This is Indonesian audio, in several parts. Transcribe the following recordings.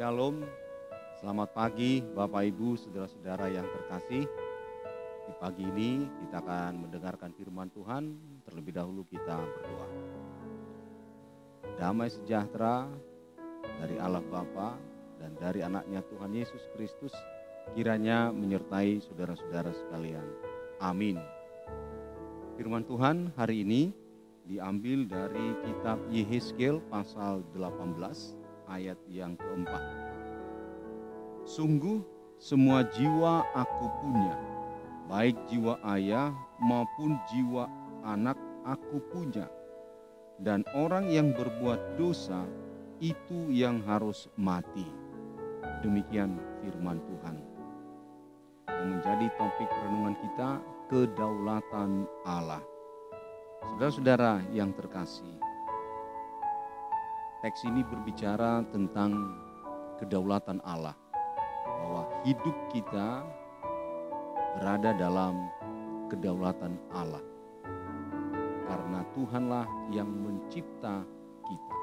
Shalom, selamat pagi Bapak Ibu, saudara-saudara yang terkasih. Di pagi ini kita akan mendengarkan firman Tuhan. Terlebih dahulu kita berdoa. Damai sejahtera dari Allah Bapa dan dari anaknya Tuhan Yesus Kristus kiranya menyertai saudara-saudara sekalian. Amin. Firman Tuhan hari ini diambil dari kitab Yehezkiel pasal 18 ayat yang keempat. Sungguh semua jiwa aku punya, baik jiwa ayah maupun jiwa anak aku punya. Dan orang yang berbuat dosa itu yang harus mati. Demikian firman Tuhan. Yang menjadi topik renungan kita, kedaulatan Allah. Saudara-saudara yang terkasih, teks ini berbicara tentang kedaulatan Allah. Bahwa hidup kita berada dalam kedaulatan Allah. Karena Tuhanlah yang mencipta kita.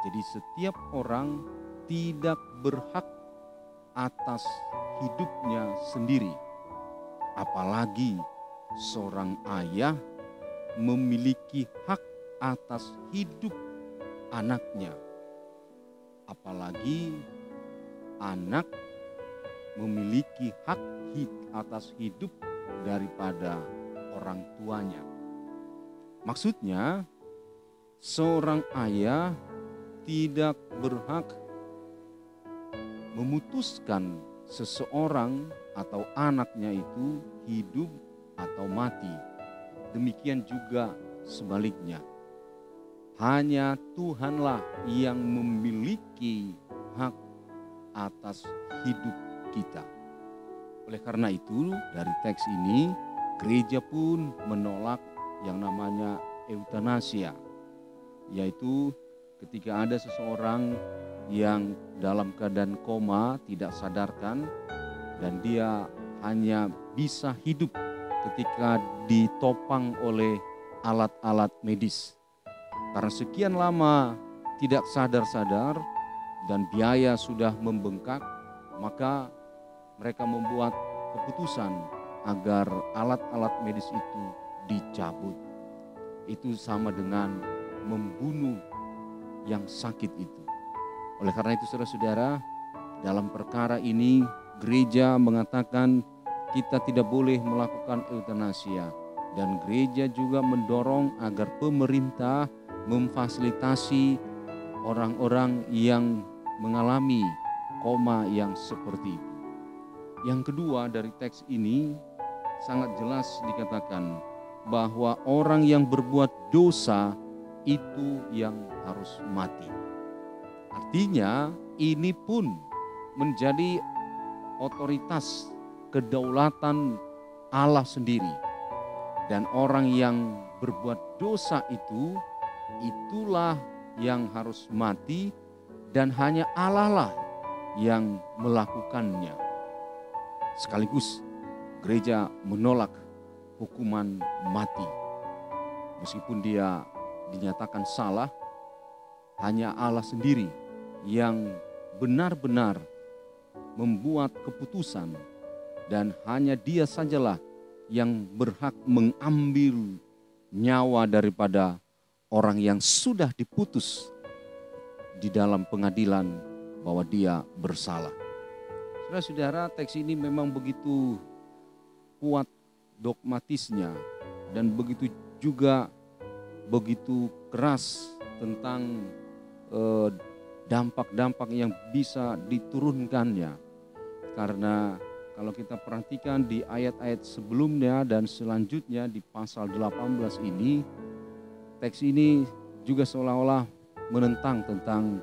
Jadi setiap orang tidak berhak atas hidupnya sendiri. Apalagi seorang ayah memiliki hak atas hidup anaknya. Apalagi anak memiliki hak atas hidup daripada orang tuanya. Maksudnya, seorang ayah tidak berhak memutuskan seseorang atau anaknya itu hidup atau mati. Demikian juga sebaliknya. Hanya Tuhanlah yang memiliki hak atas hidup kita. Oleh karena itu, dari teks ini, gereja pun menolak yang namanya eutanasia, yaitu ketika ada seseorang yang dalam keadaan koma, tidak sadarkan, dan dia hanya bisa hidup ketika ditopang oleh alat-alat medis. Karena sekian lama tidak sadar-sadar dan biaya sudah membengkak, maka mereka membuat keputusan agar alat-alat medis itu dicabut. Itu sama dengan membunuh yang sakit itu. Oleh karena itu saudara-saudara, dalam perkara ini gereja mengatakan kita tidak boleh melakukan eutanasia. Dan gereja juga mendorong agar pemerintah memfasilitasi orang-orang yang mengalami koma yang seperti itu. Yang kedua, dari teks ini sangat jelas dikatakan bahwa orang yang berbuat dosa itu yang harus mati. Artinya ini pun menjadi otoritas kedaulatan Allah sendiri. Dan orang yang berbuat dosa itu, itulah yang harus mati dan hanya Allah lah yang melakukannya. Sekaligus gereja menolak hukuman mati. Meskipun dia dinyatakan salah, hanya Allah sendiri yang benar-benar membuat keputusan dan hanya dia sajalah yang berhak mengambil nyawa daripada orang yang sudah diputus di dalam pengadilan bahwa dia bersalah. Saudara-saudara, teks ini memang begitu kuat dogmatisnya dan begitu juga begitu keras tentang dampak-dampak yang bisa diturunkannya. Karena kalau kita perhatikan di ayat-ayat sebelumnya dan selanjutnya di pasal 18 ini, teks ini juga seolah-olah menentang tentang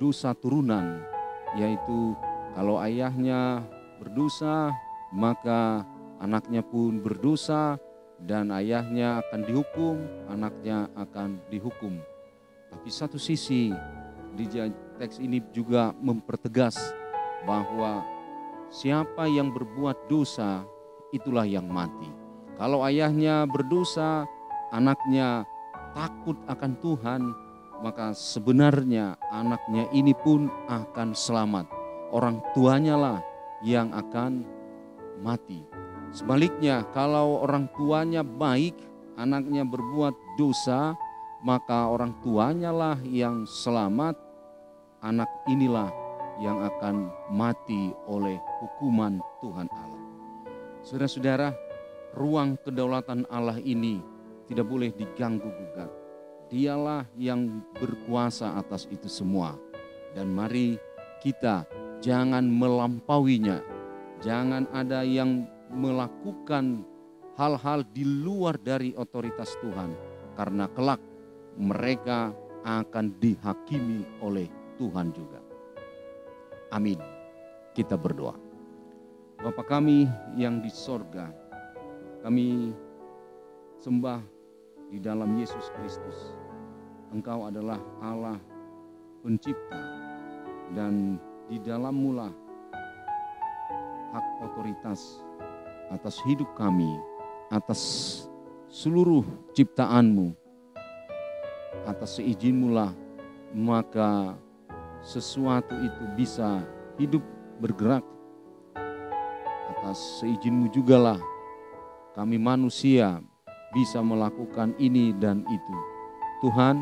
dosa turunan, yaitu kalau ayahnya berdosa maka anaknya pun berdosa dan ayahnya akan dihukum, anaknya akan dihukum. Tapi satu sisi di teks ini juga mempertegas bahwa siapa yang berbuat dosa itulah yang mati. Kalau ayahnya berdosa, anaknya takut akan Tuhan, maka sebenarnya anaknya ini pun akan selamat. Orang tuanya lah yang akan mati. Sebaliknya, kalau orang tuanya baik, anaknya berbuat dosa, maka orang tuanya lah yang selamat, anak inilah yang akan mati oleh hukuman Tuhan Allah. Saudara-saudara, ruang kedaulatan Allah ini tidak boleh diganggu-gugat. Dialah yang berkuasa atas itu semua. Dan mari kita jangan melampauinya. Jangan ada yang melakukan hal-hal di luar dari otoritas Tuhan. Karena kelak mereka akan dihakimi oleh Tuhan juga. Amin. Kita berdoa. Bapa kami yang di sorga, kami sembah di dalam Yesus Kristus. Engkau adalah Allah pencipta, dan di dalam-Mu lah hak otoritas atas hidup kami, atas seluruh ciptaan-Mu. Atas seizin-Mu lah maka sesuatu itu bisa hidup bergerak. Atas seizin-Mu jugalah kami manusia bisa melakukan ini dan itu. Tuhan,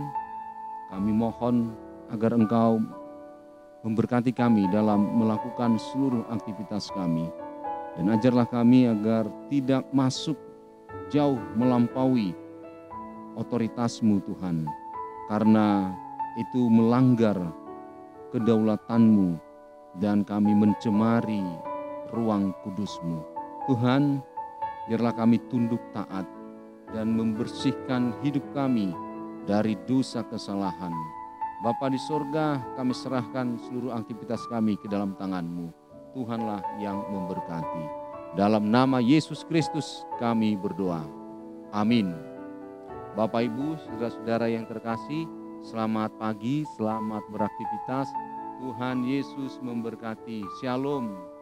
kami mohon agar Engkau memberkati kami dalam melakukan seluruh aktivitas kami. Dan ajarlah kami agar tidak masuk jauh melampaui otoritas-Mu Tuhan. Karena itu melanggar kedaulatan-Mu dan kami mencemari ruang kudus-Mu. Tuhan, biarlah kami tunduk taat dan membersihkan hidup kami dari dosa kesalahan. Bapa di sorga, kami serahkan seluruh aktivitas kami ke dalam tangan-Mu. Tuhanlah yang memberkati. Dalam nama Yesus Kristus kami berdoa. Amin. Bapak Ibu, saudara-saudara yang terkasih, selamat pagi, selamat beraktivitas. Tuhan Yesus memberkati. Shalom.